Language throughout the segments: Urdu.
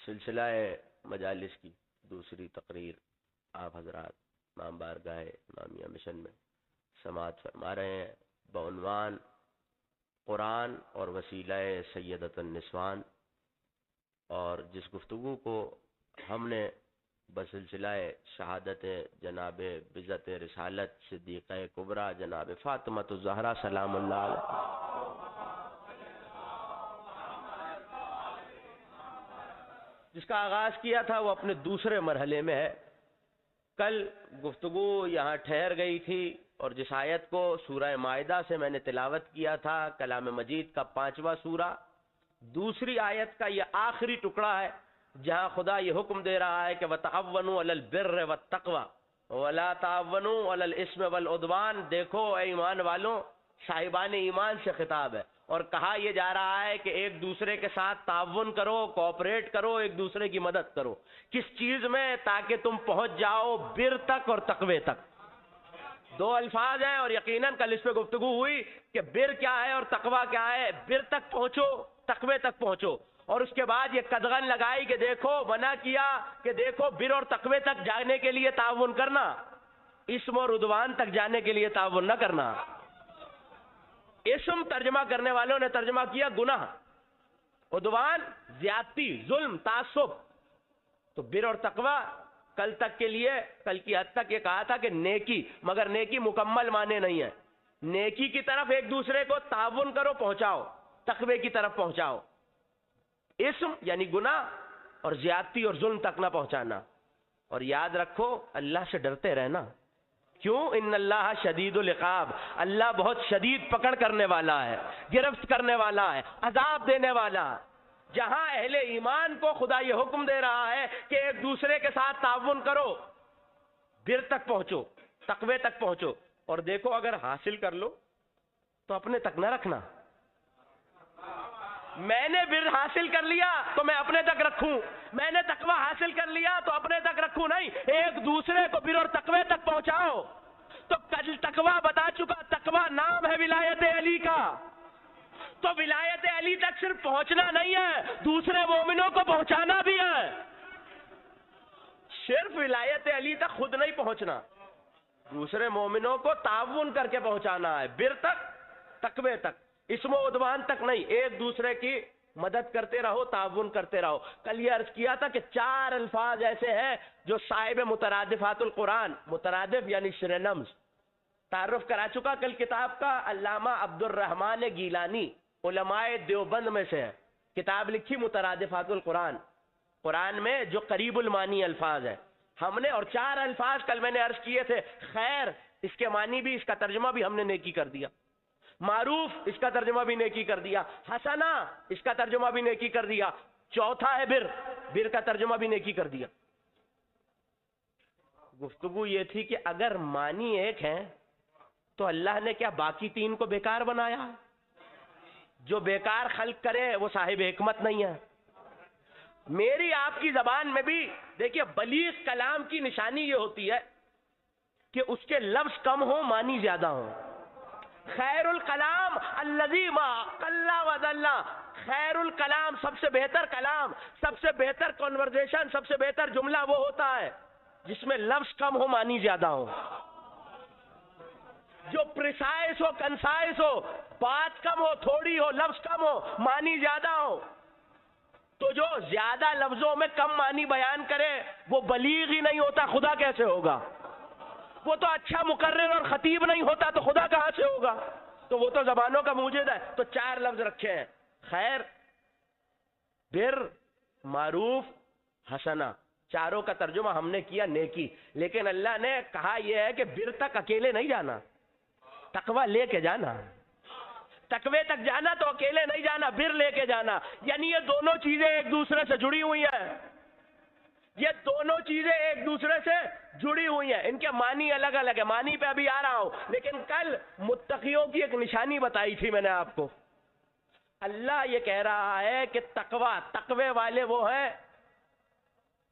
سلسلہ مجالس کی دوسری تقریر آپ حضرات امام بارگاہ امامیہ مشن میں سماعت فرما رہے ہیں بعنوان قرآن اور وسیلہ سیدۃ النسوان، اور جس گفتگو کو ہم نے بسلسلہ شہادت جناب بذات رسالت صدیقہ کبریٰ جناب فاطمۃ الزہرا سلام اللہ علیہ جس کا آغاز کیا تھا وہ اپنے دوسرے مرحلے میں ہے۔ کل گفتگو یہاں ٹھہر گئی تھی اور جس آیت کو سورہ مائدہ سے میں نے تلاوت کیا تھا، کلام مجید کا 5واں سورہ، دوسری آیت کا یہ آخری ٹکڑا ہے جہاں خدا یہ حکم دے رہا ہے کہ وَتَعَوَّنُوا عَلَى الْبِرِّ وَالتَّقْوَى وَلَا تَعَوَّنُوا عَلَى الْإِثْمِ وَالْعُدْوَانِ۔ دیکھو اے ایمان والوں، صاحبان ایمان سے خطاب ہے اور کہا یہ جا رہا ہے کہ ایک دوسرے کے ساتھ تعاون کرو، کوآپریٹ کرو، ایک دوسرے کی مدد کرو۔ کس چیز میں؟ تاکہ تم پہنچ جاؤ بر تک اور تقوی تک۔ دو الفاظ ہیں اور یقیناً کل اس پہ گفتگو ہوئی کہ بر کیا ہے اور تقوی کیا ہے۔ بر تک پہنچو، تقوی تک پہنچو، اور اس کے بعد یہ قدغن لگائی کہ دیکھو منع کیا کہ دیکھو بر اور تقوی تک جانے کے لیے تعاون کرنا، اسم اور عدوان تک جانے کے لیے تعاون نہ کرنا۔ اسم ترجمہ کرنے والوں نے ترجمہ کیا گناہ، عدوان زیادتی، ظلم، تعصب۔ تو بر اور تقوی کل تک کے لیے، کل کی حد تک یہ کہا تھا کہ نیکی، مگر نیکی مکمل معنی نہیں ہے۔ نیکی کی طرف ایک دوسرے کو تعاون کرو، پہنچاؤ، تقوی کی طرف پہنچاؤ۔ اسم یعنی گناہ اور زیادتی اور ظلم تک نہ پہنچانا۔ اور یاد رکھو اللہ سے ڈرتے رہنا۔ کیوں؟ ان اللہ شدید العقاب، اللہ بہت شدید پکڑ کرنے والا ہے، گرفت کرنے والا ہے، عذاب دینے والا ہے۔ جہاں اہل ایمان کو خدا یہ حکم دے رہا ہے کہ ایک دوسرے کے ساتھ تعاون کرو، بر تک پہنچو، تقوی تک پہنچو، اور دیکھو اگر حاصل کر لو تو اپنے تک نہ رکھنا۔ میں نے بر حاصل کر لیا تو میں اپنے تک رکھوں، میں نے تقوی حاصل کر لیا تو اپنے تک رکھوں نہیں، ایک دوسرے کو بر اور تقوی تک پہنچاؤ۔ تو کل تقوی بتا چکا، تقوی نام ہے ولایت علی کا۔ تو ولایت علی تک صرف پہنچنا نہیں ہے، دوسرے مومنوں کو پہنچانا بھی ہے۔ صرف ولایت علی تک خود نہیں پہنچنا، دوسرے مومنوں کو تعاون کر کے پہنچانا ہے، بر تک، تقوی تک، اسم و عدوان تک نہیں۔ ایک دوسرے کی مدد کرتے رہو، تعاون کرتے رہو۔ کل یہ عرض کیا تھا کہ 4 الفاظ ایسے ہیں جو صاحب مترادفات القرآن، مترادف یعنی سرنمز، تعارف کرا چکا کل کتاب کا علامہ عبد الرحمن گیلانی، علماء دیوبند میں سے ہے، کتاب لکھی مترادفات القرآن، قرآن میں جو قریب المانی الفاظ ہیں ہم نے، اور 4 الفاظ کل میں نے عرض کیے تھے۔ خیر اس کے معنی بھی، اس کا ترجمہ بھی ہم نے نیکی کر دیا۔ معروف اس کا ترجمہ بھی نیکی کر دیا۔ حسنہ اس کا ترجمہ بھی نیکی کر دیا۔ چوتھا ہے بر، بر کا ترجمہ بھی نیکی کر دیا۔ گفتگو یہ تھی کہ اگر معنی ایک ہے تو اللہ نے کیا باقی 3 کو بیکار بنایا؟ جو بیکار خلق کرے وہ صاحب حکمت نہیں ہے۔ میری آپ کی زبان میں بھی دیکھیے بلیغ کلام کی نشانی یہ ہوتی ہے کہ اس کے لفظ کم ہوں، معنی زیادہ ہوں۔ خیر الکلام الذی ما قل و دل، خیر الکلام سب سے بہتر کلام، سب سے بہتر کنورزیشن، سب سے بہتر جملہ وہ ہوتا ہے جس میں لفظ کم ہو، معنی زیادہ ہو، جو پریسائز ہو، کنسائز ہو، بات کم ہو، تھوڑی ہو، لفظ کم ہو، معنی زیادہ ہو۔ تو جو زیادہ لفظوں میں کم معنی بیان کرے وہ بلیغ ہی نہیں ہوتا، خدا کیسے ہوگا؟ وہ تو اچھا مقرر اور خطیب نہیں ہوتا تو خدا کہاں سے ہوگا؟ تو وہ تو زبانوں کا موجد ہے۔ تو 4 لفظ رکھے ہیں، خیر، بر، معروف، حسنہ، چاروں کا ترجمہ ہم نے کیا نیکی۔ لیکن اللہ نے کہا یہ ہے کہ بر تک اکیلے نہیں جانا، تقوی لے کے جانا۔ تقوی تک جانا تو اکیلے نہیں جانا، بر لے کے جانا۔ یعنی یہ دونوں چیزیں ایک دوسرے سے جڑی ہوئی ہیں، یہ دونوں چیزیں ایک دوسرے سے جڑی ہوئی ہیں، ان کے معنی الگ الگ ہیں۔ معنی پہ ابھی آ رہا ہوں، لیکن کل متقیوں کی ایک نشانی بتائی تھی میں نے آپ کو۔ اللہ یہ کہہ رہا ہے کہ تقوی والے وہ ہیں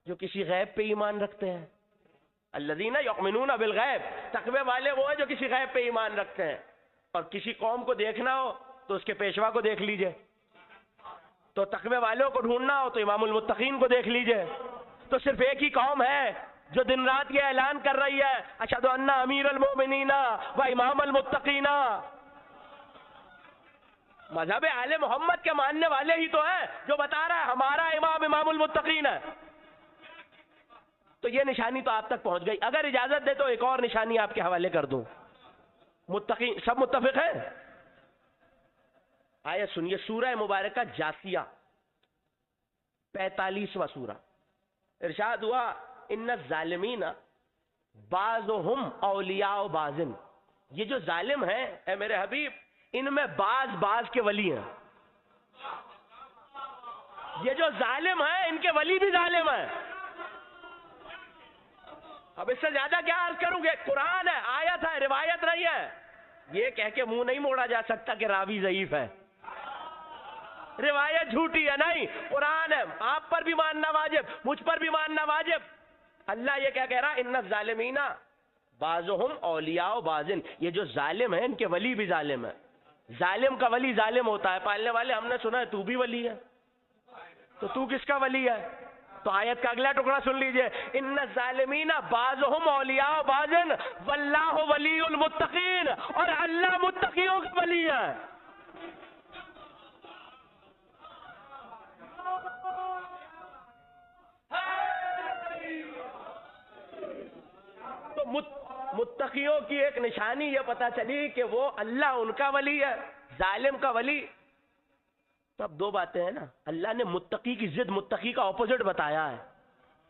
جو کسی غیب پہ ایمان رکھتے ہیں۔ الذین یؤمنون بالغیب، تقوی والے وہ ہیں جو کسی غیب پہ ایمان رکھتے ہیں۔ اور کسی قوم کو دیکھنا ہو تو اس کے پیشوا کو دیکھ لیجئے، تو تقوی والوں کو ڈھونڈنا ہو تو امام المتقین کو دیکھ لیجئے. تو صرف ایک ہی قوم ہے جو دن رات یہ اعلان کر رہی ہے اشہد ان امیر المومنین و امام المتقین. مذہب آل محمد کے ماننے والے ہی تو ہیں جو بتا رہا ہے ہمارا امام امام المتقین ہے. تو یہ نشانی تو آپ تک پہنچ گئی. اگر اجازت دے تو ایک اور نشانی آپ کے حوالے کر دوں. متقین سب متفق ہیں؟ آیت سنیے، سورہ مبارکہ جاسیہ 45واں سورہ. ارشاد ہوا ان الظالمین بعضهم اولیاء بعض. یہ جو ظالم ہیں اے میرے حبیب، ان میں بعض کے ولی ہیں. یہ جو ظالم ہیں ان کے ولی بھی ظالم ہیں. اب اس سے زیادہ کیا عرض کروں گے؟ قرآن ہے، آیت ہے، روایت نہیں ہے. یہ کہہ کے منہ نہیں موڑا جا سکتا کہ راوی ضعیف ہے، روایت جھوٹی ہے. نہیں، قرآن ہے. آپ پر بھی ماننا واجب، مجھ پر بھی ماننا واجب. اللہ یہ کیا کہہ رہا؟ ان الظالمین بعضهم اولیاء بعض. یہ جو ظالم ہیں ان کے ولی بھی ظالم ہیں. ظالم کا ولی ظالم ہوتا ہے. پالنے والے ہم نے سنا ہے تو بھی ولی ہے، تو تو کس کا ولی ہے؟ تو آیت کا اگلا ٹکڑا سن لیجئے، ان الظالمین بعضهم اولیاء بعض واللہ ولی المتقین. اور اللہ متقیوں کا ولی ہے. تو متقیوں کی ایک نشانی یہ پتا چلی کہ وہ اللہ ان کا ولی ہے، ظالم کا ولی. تو اب دو باتیں ہیں نا. اللہ نے متقی کی ضد، متقی کا اپوزٹ بتایا ہے.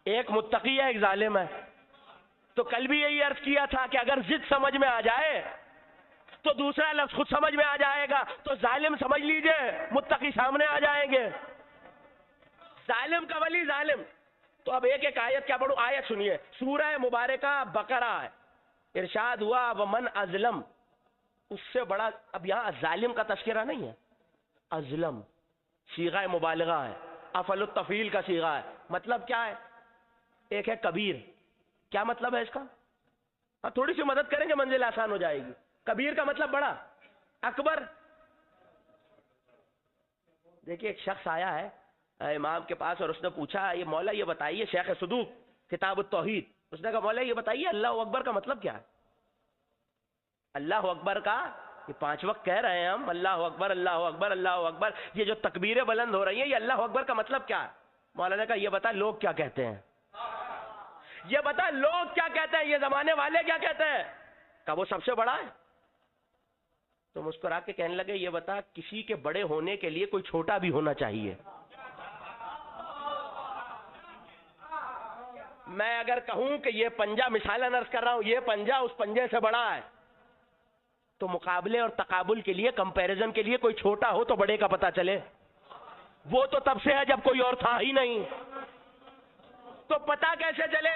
ایک متقی ہے، ایک ظالم ہے. تو کل بھی یہی عرض کیا تھا کہ اگر ضد سمجھ میں آ جائے تو دوسرا لفظ خود سمجھ میں آ جائے گا. تو ظالم سمجھ لیجئے، متقی سامنے آ جائیں گے. ظالم کا ولی ظالم. تو اب ایک ایک آیت کیا پڑھوں؟ آیت سنیے، سورہ مبارکہ بقرہ ہے. ارشاد ہوا ومن ازلم. اس سے بڑا، اب یہاں ظالم کا تذکرہ نہیں ہے، ازلم صیغہ مبالغہ ہے، افعل التفعیل کا صیغہ ہے. مطلب کیا ہے؟ ایک ہے کبیر. کیا مطلب ہے اس کا؟ تھوڑی سی مدد کریں گے منزل آسان ہو جائے گی. کبیر کا مطلب بڑا. اکبر، دیکھیے ایک شخص آیا ہے امام کے پاس اور اس نے پوچھا یہ مولا یہ بتائیے، شیخ صدوق کتاب التوحید، اس نے کہا مولا یہ بتائیے اللہ اکبر کا مطلب کیا ہے؟ اللہ اکبر کا، یہ 5 وقت کہہ رہے ہیں ہم اللہ اکبر اللہ اکبر اللہ اکبر، یہ جو تکبیریں بلند ہو رہی ہیں یہ اللہ اکبر کا مطلب کیا ہے؟ مولا نے کہا یہ بتا لوگ کیا کہتے ہیں، یہ بتا لوگ کیا کہتے ہیں، یہ زمانے والے کیا کہتے ہیں. کہا وہ سب سے بڑا ہے. تو مسکرا کے کہنے لگے یہ بتا کسی کے بڑے ہونے کے لیے کوئی چھوٹا بھی ہونا چاہیے. میں اگر کہوں کہ یہ پنجہ مثالن عرض کر رہا ہوں، یہ پنجہ اس پنجے سے بڑا ہے، تو مقابلے اور تقابل کے لیے، کمپیریزن کے لیے کوئی چھوٹا ہو تو بڑے کا پتہ چلے. وہ تو تب سے ہے جب کوئی اور تھا ہی نہیں. تو پتہ کیسے چلے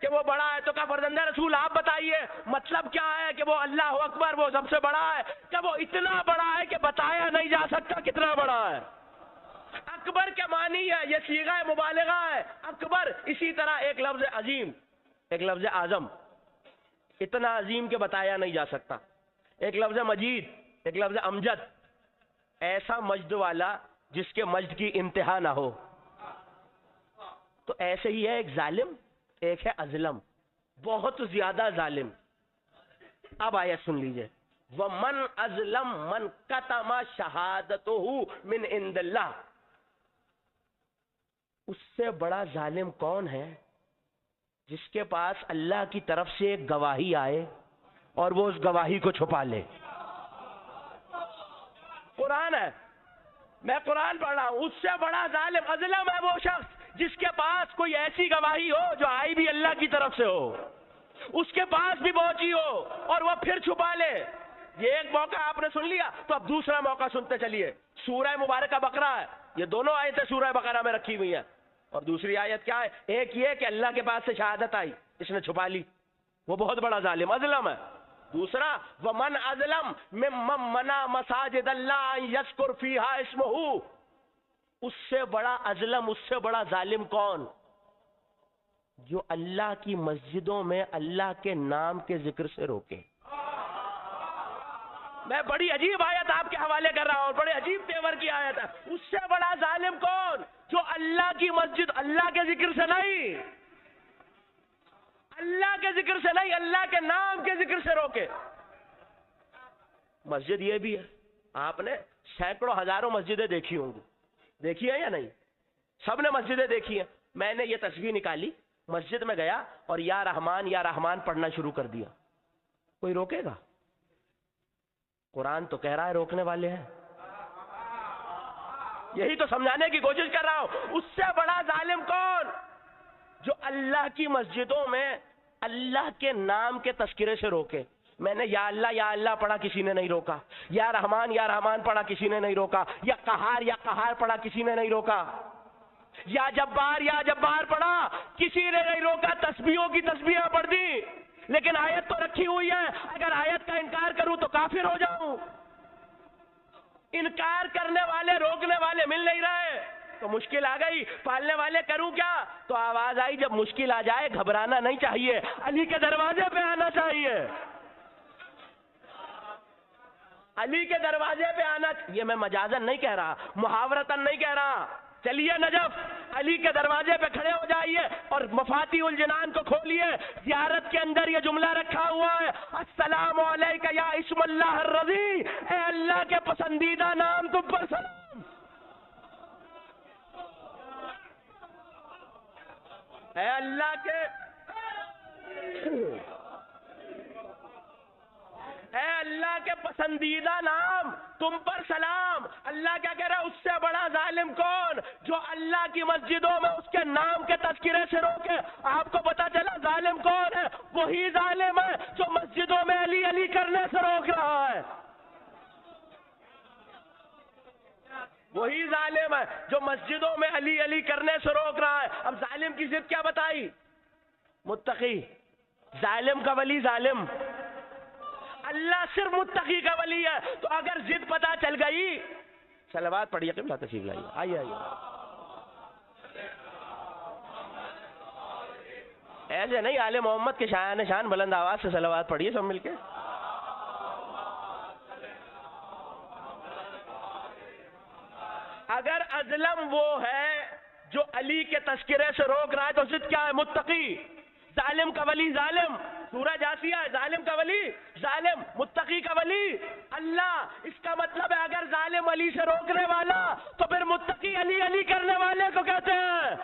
کہ وہ بڑا ہے؟ تو کہا فرزند رسول آپ بتائیے مطلب کیا ہے کہ وہ اللہ اکبر وہ سب سے بڑا ہے؟ کہ وہ اتنا بڑا ہے کہ بتایا نہیں جا سکتا کتنا بڑا ہے. اکبر کے معنی ہے، یہ صیغہ مبالغہ ہے اکبر. اسی طرح ایک لفظ عظیم، ایک لفظ اعظم، اتنا عظیم کہ بتایا نہیں جا سکتا. ایک لفظ مجید، ایک لفظ امجد، ایسا مجد والا جس کے مجد کی انتہا نہ ہو. تو ایسے ہی ہے ایک ظالم، ایک ہے ازلم، بہت زیادہ ظالم. اب آیت سن لیجئے، وَمَنْ أَظْلَمْ مَنْ كَتَمَ شَهَادَتُهُ مِنْ عِنْدِ اللَّهِ. اس سے بڑا ظالم کون ہے جس کے پاس اللہ کی طرف سے ایک گواہی آئے اور وہ اس گواہی کو چھپا لے. قرآن ہے، میں قرآن پڑھ رہا ہوں. اس سے بڑا ظالم ازلم ہے وہ شخص جس کے پاس کوئی ایسی گواہی ہو جو آئی بھی اللہ کی طرف سے ہو، اس کے پاس بھی پہنچی ہو اور وہ پھر چھپا لے. یہ ایک موقع آپ نے سن لیا، تو اب دوسرا موقع سنتے چلیے. سورہ مبارکہ بقرہ ہے، یہ دونوں آیتیں سورہ بقرہ میں رکھی ہوئی ہیں. اور دوسری آیت کیا ہے؟ ایک یہ کہ اللہ کے پاس سے شہادت آئی، اس نے چھپا لی، وہ بہت بڑا ظالم ازلم ہے. دوسرا وَمَنْ أَظْلَمْ مِمَّنْ مَنَعَ مَسَاجِدَ اللَّهِ أَن يَذْكُرَ فِيهَا اسْمَهُ. اس سے بڑا ازلم، اس سے بڑا ظالم کون؟ جو اللہ کی مسجدوں میں اللہ کے نام کے ذکر سے روکے. میں بڑی عجیب آیت آپ کے حوالے کر رہا ہوں، بڑے عجیب تیور کی آیت ہے. اس سے بڑا ظالم کون؟ جو اللہ کی مسجد اللہ کے ذکر سے نہیں، اللہ کے ذکر سے نہیں، اللہ کے نام کے ذکر سے روکے. مسجد یہ بھی ہے، آپ نے سینکڑوں ہزاروں مسجدیں دیکھی ہوں گی، دیکھی ہیں یا نہیں؟ سب نے مسجدیں دیکھی ہیں. میں نے یہ تصویر نکالی، مسجد میں گیا اور یا رحمان پڑھنا شروع کر دیا. کوئی روکے گا؟ قرآن تو کہہ رہا ہے روکنے والے ہیں. یہی تو سمجھانے کی کوشش کر رہا ہوں. اس سے بڑا ظالم کون؟ جو اللہ کی مسجدوں میں اللہ کے نام کے تذکرے سے روکے. میں نے یا اللہ پڑھا، کسی نے نہیں روکا. یا رحمان پڑھا، کسی نے نہیں روکا. یا قہار پڑھا، کسی نے نہیں روکا. یا جبار پڑھا، کسی نے نہیں روکا. تسبیحوں کی تسبیحیں پڑھ دی، لیکن آیت تو رکھی ہوئی ہے. اگر آیت کا انکار کروں تو کافر ہو جاؤں. انکار کرنے والے، روکنے والے مل نہیں رہے تو مشکل آ گئی. پالنے والے کروں کیا؟ تو آواز آئی جب مشکل آ جائے گھبرانا نہیں چاہیے، علی کے دروازے پہ آنا چاہیے. علی کے دروازے پہ آنا. یہ میں مجازن نہیں کہہ رہا، محاورتن نہیں کہہ رہا. چلیے نجف، علی کے دروازے پہ کھڑے ہو جائیے اور مفاتیح الجنان کو کھولیے. زیارت کے اندر یہ جملہ رکھا ہوا ہے، السلام علیکہ یا اسم اللہ الرضی، اے اللہ کے پسندیدہ نام تم پر سلام. اے اللہ کے پسندیدہ نام تم پر سلام. اللہ کیا کہہ رہا ہے؟ اس سے بڑا ظالم کون؟ جو اللہ کی مسجدوں میں اس کے نام کے تذکرے سے روکے. آپ کو پتا چلا ظالم کون ہے؟ وہی ظالم ہے جو مسجدوں میں علی کرنے سے روک رہا ہے. وہی ظالم ہے جو مسجدوں میں علی کرنے سے روک رہا ہے. اب ظالم کی ضد کیا بتائی؟ متقی. ظالم کا ولی ظالم، اللہ صرف متقی کا ولی ہے. تو اگر ضد پتا چل گئی، صلوات پڑھیے. قبلہ تشریف لائیے، آئیے. ایسے نہیں، آل محمد کے شان بلند آواز سے صلوات پڑھیے سب مل کے. اگر ازلم وہ ہے جو علی کے تذکرے سے روک رہا ہے تو ضد کیا ہے؟ متقی. ظالم کا ولی ظالم، سورہ جاثیہ ہے. ظالم کا ولی ظالم، متقی کا ولی اللہ. اس کا مطلب ہے اگر ظالم علی سے روکنے والا تو پھر متقی علی کرنے والے کو کہتے ہیں.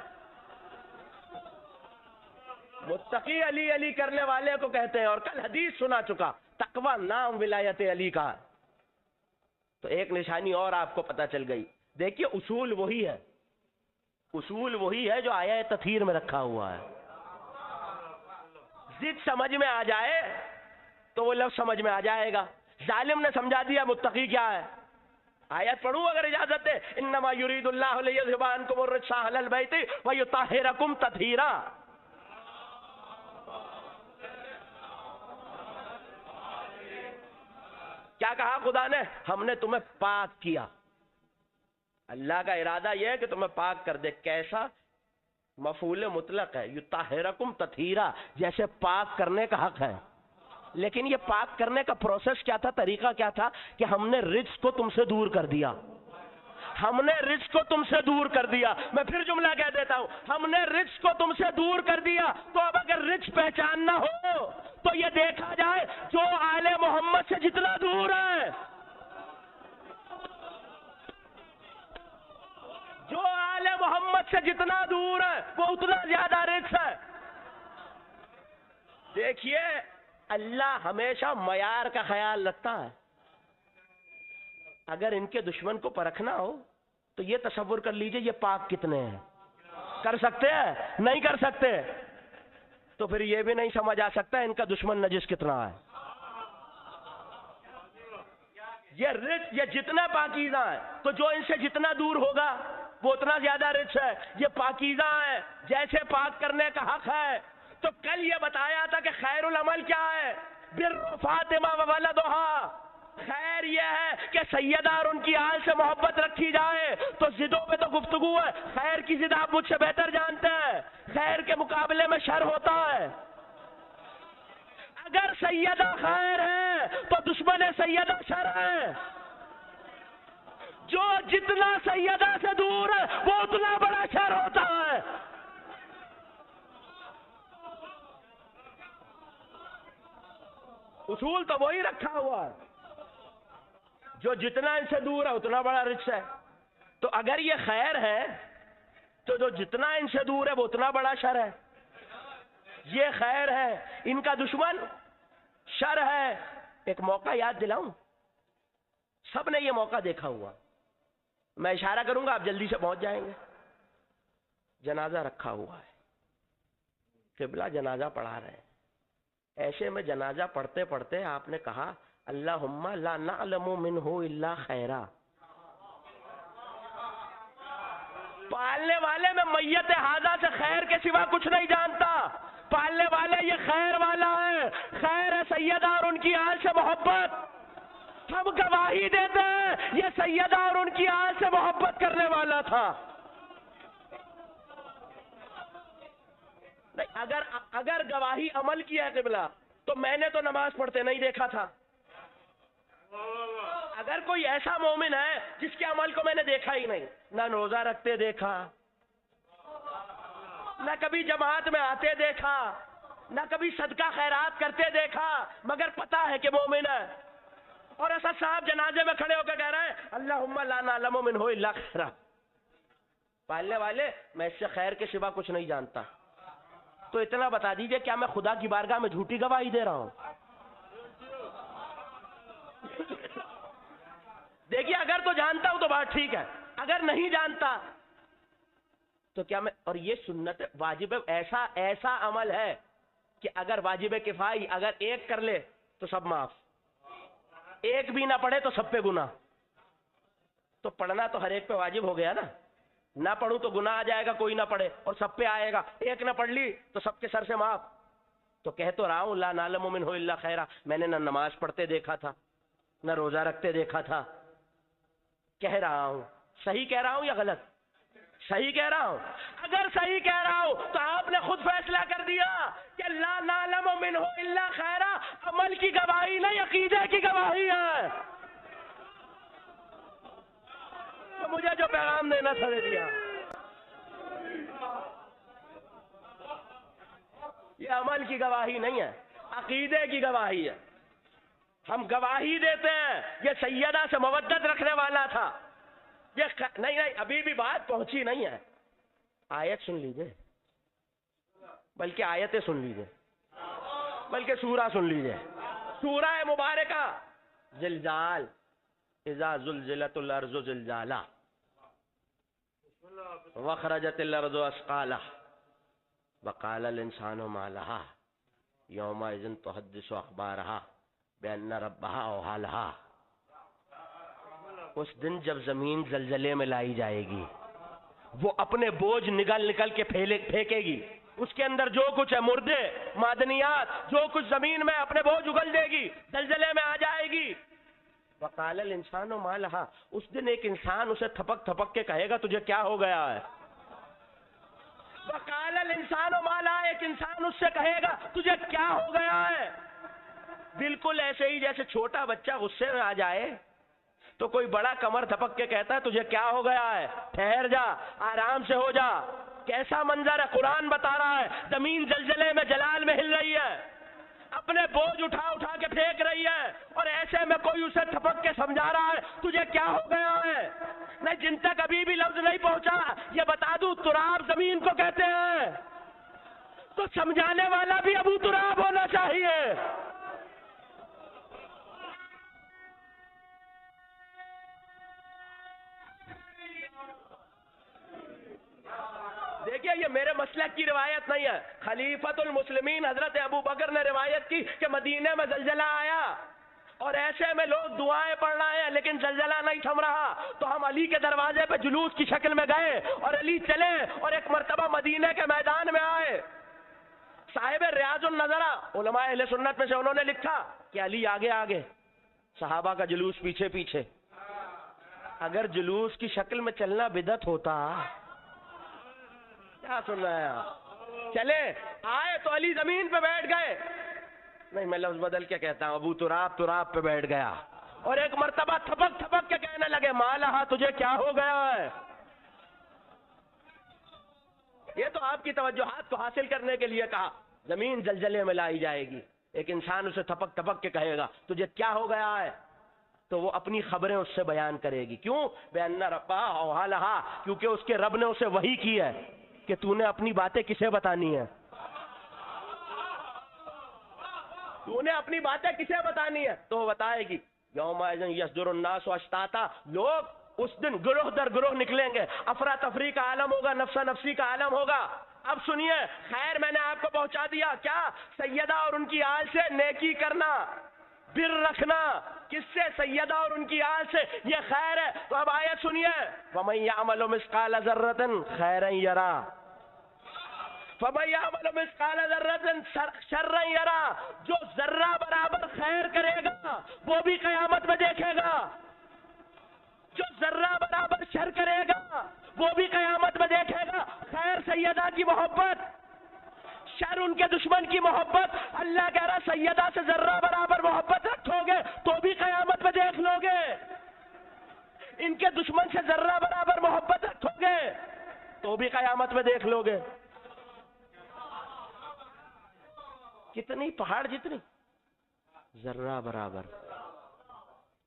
متقی علی کرنے والے کو کہتے ہیں. اور کل حدیث سنا چکا، تقوی نام ولایت علی کا. تو ایک نشانی اور آپ کو پتہ چل گئی. دیکھیے اصول وہی ہے جو آیہ تطہیر میں رکھا ہوا ہے. ضد سمجھ میں آ جائے تو وہ لفظ سمجھ میں آ جائے گا. ظالم نے سمجھا دیا متقی کیا ہے. آیت پڑھوں اگر اجازت ہے؟ انما یرید اللہ لیذھب عنکم الرجس اہل البیت ویطہرکم تطہیرا. کیا کہا خدا نے؟ ہم نے تمہیں پاک کیا. اللہ کا ارادہ یہ ہے کہ تمہیں پاک کر دے. کیسا؟ مفعول مطلق ہے. یطہرکم تطہیرا، جیسے پاک کرنے کا حق ہے. لیکن یہ پاک کرنے کا پروسیس کیا تھا، طریقہ کیا تھا؟ کہ ہم نے رجس کو تم سے دور کر دیا. میں پھر جملہ کہہ دیتا ہوں، ہم نے رجس کو تم سے دور کر دیا. تو اب اگر رجس پہچاننا ہو تو یہ دیکھا جائے جو آل محمد سے جتنا دور ہے، جو آل محمد سے جتنا دور ہے وہ اتنا زیادہ رجس ہے. دیکھیے اللہ ہمیشہ معیار کا خیال رکھتا ہے. اگر ان کے دشمن کو پرکھنا ہو تو یہ تصور کر لیجئے یہ پاک کتنے ہیں. کر سکتے ہیں؟ نہیں کر سکتے. تو پھر یہ بھی نہیں سمجھ آ سکتا ان کا دشمن نجس کتنا ہے. یہ جتنا پاکیزہ ہے تو جو ان سے جتنا دور ہوگا وہ اتنا زیادہ رچ ہے. یہ پاکیزہ ہے، جیسے پاک کرنے کا حق ہے. تو کل یہ بتایا تھا کہ خیر العمل کیا ہے؟ بر فاطمہ و ولدہا. خیر یہ ہے کہ سیدہ اور ان کی آل سے محبت رکھی جائے. تو ضدوں پہ تو گفتگو ہے. خیر کی ضد آپ مجھ سے بہتر جانتے ہیں، خیر کے مقابلے میں شر ہوتا ہے. اگر سیدہ خیر ہے تو دشمن سیدہ شر ہے. جو جتنا سیدہ سے دور ہے وہ اتنا بڑا شر ہوتا ہے. اصول تو وہی رکھا ہوا ہے. جو جتنا ان سے دور ہے اتنا بڑا رچ ہے. تو اگر یہ خیر ہے تو جو جتنا ان سے دور ہے وہ اتنا بڑا شر ہے. یہ خیر ہے, ان کا دشمن شر ہے. ایک موقع یاد دلاؤں, سب نے یہ موقع دیکھا ہوا. میں اشارہ کروں گا, آپ جلدی سے پہنچ جائیں گے. جنازہ رکھا ہوا ہے, قبلہ جنازہ پڑھا رہے ہیں. ایسے میں جنازہ پڑھتے پڑھتے آپ نے کہا اللہم لا نعلم منہ الا خیرا. پالنے والے میں میت ہادہ سے خیر کے سوا کچھ نہیں جانتا. پالنے والے یہ خیر والا ہے, خیر ہے سیدہ اور ان کی آل سے محبت. ہم گواہی دیتے ہیں یہ سیدہ اور ان کی آل سے محبت کرنے والا تھا. اگر گواہی عمل کی ہے قبلہ تو میں نے تو نماز پڑھتے نہیں دیکھا تھا. اگر کوئی ایسا مومن ہے جس کے عمل کو میں نے دیکھا ہی نہیں, نہ روزہ رکھتے دیکھا, نہ کبھی جماعت میں آتے دیکھا, نہ کبھی صدقہ خیرات کرتے دیکھا, مگر پتا ہے کہ مومن ہے. اور ایسا صاحب جنازے میں کھڑے ہو کے کہہ رہے ہیں اللہم لا نعلم منہ الا خیرا. پالنے والے میں اس سے خیر کے سوا کچھ نہیں جانتا. تو اتنا بتا دیجئے, کیا میں خدا کی بارگاہ میں جھوٹی گواہی دے رہا ہوں؟ دیکھیے, اگر تو جانتا ہوں تو بات ٹھیک ہے, اگر نہیں جانتا تو کیا میں, اور یہ سنت واجب ایسا عمل ہے کہ اگر واجب کفائی اگر ایک کر لے تو سب معاف, ایک بھی نہ پڑھے تو سب پہ گناہ. تو پڑھنا تو ہر ایک پہ واجب ہو گیا نا. نہ پڑھوں تو گناہ آ جائے گا, کوئی نہ پڑھے, اور سب پہ آئے گا. ایک نہ پڑھ لی تو سب کے سر سے معاف. تو کہہ تو رہا ہوں لا نعلم منہ الا خیرا. میں نے نہ نماز پڑھتے دیکھا تھا, نہ روزہ رکھتے دیکھا تھا. کہہ رہا ہوں, صحیح کہہ رہا ہوں یا غلط؟ صحیح کہہ رہا ہوں. اگر صحیح کہہ رہا ہوں تو آپ نے خود فیصلہ کر دیا کہ لا نعلم منہ الا خیرا عمل کی گواہی نہیں, عقیدے کی گواہی ہے. تو مجھے جو پیغام دینا تھا دے دیا. یہ عمل کی گواہی نہیں ہے, عقیدے کی گواہی ہے. ہم گواہی دیتے ہیں یہ سیدہ سے مودت رکھنے والا تھا. یہ نہیں, ابھی بھی بات پہنچی نہیں ہے. آیت سن لیجئے, بلکہ آیتیں سن لیجئے, بلکہ سورہ سن لیجئے. سورہ مبارکہ زلزال, اذا زلزلت الارض زلزالہ واخرجت الارض اثقالها وقال الانسان ما لها يومئذ تحدث اخبارها بان ربها اوحى لها. اس دن جب زمین زلزلے میں لائی جائے گی, وہ اپنے بوجھ نگل کے پھینکے گی. اس کے اندر جو کچھ ہے, مردے, معدنیات, جو کچھ زمین میں اپنے بوجھ اگل دے گی, زلزلے میں آ جائے گی. وقال الانسان ما لها. اس دن ایک انسان اسے تھپک تھپک کے کہے گا تجھے کیا ہو گیا ہے. وقال الانسان ما لها, ایک انسان اس سے کہے گا تجھے کیا ہو گیا ہے. بالکل ایسے ہی جیسے چھوٹا بچہ غصے میں آ جائے تو کوئی بڑا کمر تھپک کے کہتا ہے تجھے کیا ہو گیا ہے, ٹھہر جا, آرام سے ہو جا. کیسا منظر ہے, قرآن بتا رہا ہے. زمین زلزلے میں جلال میں ہل رہی ہے, اپنے بوجھ اٹھا اٹھا کے پھینک رہی ہے, اور ایسے میں کوئی اسے تھپک کے سمجھا رہا ہے تجھے کیا ہو گیا ہے. نہیں, جن تک ابھی بھی لفظ نہیں پہنچا یہ بتا دوں تراب زمین کو کہتے ہیں. تو سمجھانے والا بھی ابو تراب ہونا چاہیے. دیکھیے, یہ میرے مسلک کی روایت نہیں ہے. خلیفۃ المسلمین حضرت ابو بکر نے روایت کی کہ مدینے میں زلزلہ آیا اور ایسے میں لوگ دعائیں پڑھ رہے ہیں لیکن زلزلہ نہیں تھم رہا. تو ہم علی کے دروازے پہ جلوس کی شکل میں گئے اور علی چلے اور ایک مرتبہ مدینے کے میدان میں آئے. صاحب ریاض النظرہ علماء اہل سنت میں سے انہوں نے لکھا کہ علی آگے آگے, صحابہ کا جلوس پیچھے پیچھے. اگر جلوس کی شکل میں چلنا بدعت ہوتا, کیا سن رہے ہیں آپ, چلے آئے تو علی زمین پہ بیٹھ گئے. نہیں میں لفظ بدل کے کہتا ہوں، ابو تراب تراب پہ بیٹھ گیا اور ایک مرتبہ تھپک تھپک کے کہنے لگے مالہا تجھے کیا ہو گیا ہے؟ یہ تو آپ کی توجہات کو حاصل کرنے کے لیے کہا. زمین زلزلے میں لائی جائے گی، ایک انسان اسے تھپک تھپک کے کہے گا تجھے کیا ہو گیا ہے، تو وہ اپنی خبریں اس سے بیان کرے گی. کیوں؟ بِأَنَّ رَبَّهَا أَوْحَىٰ لَهَا، کیونکہ اس کے رب نے اسے وحی کی ہے کہ تو نے اپنی باتیں کسے بتانی ہے، تو نے اپنی باتیں کسے بتانی ہے، تو وہ بتائے گی. یومئذ یصدر الناس اشتاتا، لوگ اس دن گروہ در گروہ نکلیں گے، افراتفری کا عالم ہوگا، نفسا نفسی کا عالم ہوگا. اب سنیے، خیر میں نے آپ کو پہنچا دیا، کیا؟ سیدہ اور ان کی آل سے نیکی کرنا، بر رکھنا. کس سے؟ سیدہ اور ان کی آل سے، یہ خیر ہے. تو اب آیت سنیے، وَمَن يَعْمَلُ مِثْقَالَ ذَرَّةٍ خَيْرًا يَرَهُ فَمَن يَعْمَلُ مِثْقَالَ ذَرَّةٍ شَرًّا يَرَهُ، جو ذرہ برابر خیر کرے گا وہ بھی قیامت میں دیکھے گا، جو ذرہ برابر شر کرے گا وہ بھی قیامت میں دیکھے گا. خیر سیدہ کی محبت، شر ان کے دشمن کی محبت. اللہ کہہ رہا سیدہ سے ذرہ برابر محبت رکھو گے تو بھی قیامت میں دیکھ لو گے، ان کے دشمن سے ذرہ برابر محبت رکھو گے تو بھی قیامت میں دیکھ لو گے. کتنی؟ پہاڑ جتنی، ذرہ برابر.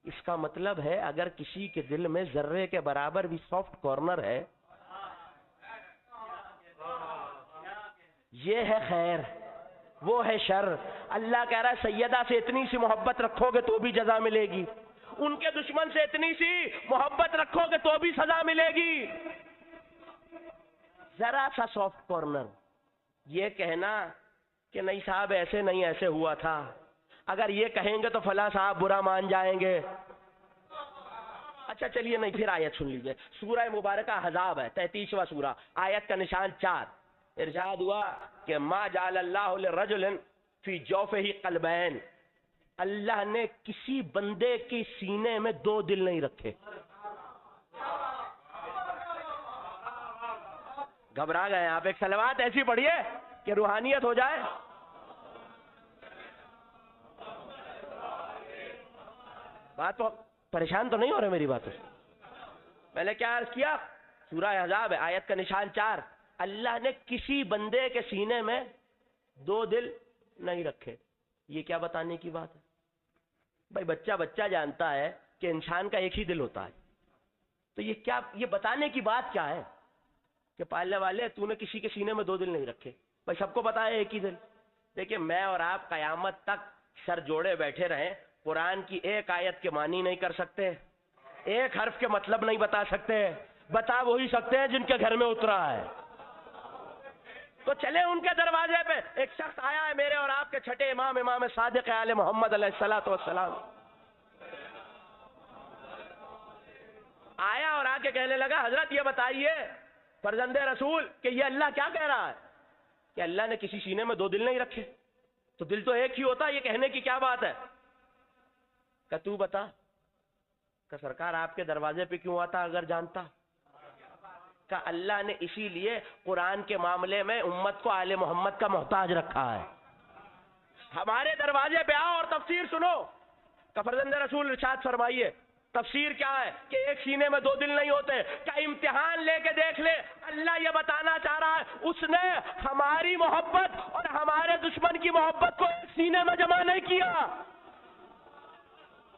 اس کا مطلب ہے اگر کسی کے دل میں ذرے کے برابر بھی سافٹ کارنر ہے، یہ ہے خیر، وہ ہے شر. اللہ کہہ رہا ہے سیدہ سے اتنی سی محبت رکھو گے تو بھی جزا ملے گی، ان کے دشمن سے اتنی سی محبت رکھو گے تو بھی سزا ملے گی. ذرا سا سافٹ کارنر، یہ کہنا کہ نہیں صاحب ایسے نہیں ایسے ہوا تھا، اگر یہ کہیں گے تو فلاں صاحب برا مان جائیں گے. اچھا چلیے نہیں، پھر آیت سن لیجئے. سورہ مبارکہ احزاب ہے، 33واں سورہ، آیت کا نشان 4. ارشاد ہوا کہ ما جعل اللہ لرجل فی جوفہ قلبین، اللہ نے کسی بندے کی سینے میں دو دل نہیں رکھے. گھبرا گئے آپ؟ ایک صلوات ایسی پڑھیے کہ روحانیت ہو جائے. بات تو پریشان تو نہیں ہو رہے میری باتوں سے؟ میں نے کیا عرض کیا؟ سورہ احزاب ہے، آیت کا نشان 4. اللہ نے کسی بندے کے سینے میں دو دل نہیں رکھے. یہ کیا بتانے کی بات ہے بھائی؟ بچہ جانتا ہے کہ انسان کا ایک ہی دل ہوتا ہے، تو یہ کیا، یہ بتانے کی بات کیا ہے کہ پالنے والے تو نے کسی کے سینے میں دو دل نہیں رکھے؟ بھائی سب کو پتا ہے ایک ہی دل. دیکھیں میں اور آپ قیامت تک سر جوڑے بیٹھے رہیں، قرآن کی ایک آیت کے معنی نہیں کر سکتے، ایک حرف کے مطلب نہیں بتا سکتے. بتا وہی سکتے ہیں جن کے گھر میں اترا ہے. تو چلے ان کے دروازے پہ. ایک شخص آیا ہے میرے اور آپ کے چھٹے امام، امام صادق آل محمد علیہ الصلوۃ والسلام، آیا اور آ کے کہنے لگا حضرت یہ بتائیے فرزند رسول کہ یہ اللہ کیا کہہ رہا ہے کہ اللہ نے کسی سینے میں دو دل نہیں رکھے؟ تو دل تو ایک ہی ہوتا، یہ کہنے کی کیا بات ہے؟ کہ تو بتا کہ سرکار آپ کے دروازے پہ کیوں آتا اگر جانتا؟ کہ اللہ نے اسی لیے قرآن کے معاملے میں امت کو آل محمد کا محتاج رکھا ہے. ہمارے دروازے پہ آؤ اور تفسیر سنو. کہ فرزند رسول ارشاد فرمائیے تفسیر کیا ہے کہ ایک سینے میں دو دل نہیں ہوتے. کیا امتحان لے کے دیکھ لے. اللہ یہ بتانا چاہ رہا ہے اس نے ہماری محبت اور ہمارے دشمن کی محبت کو ایک سینے میں جمع نہیں کیا.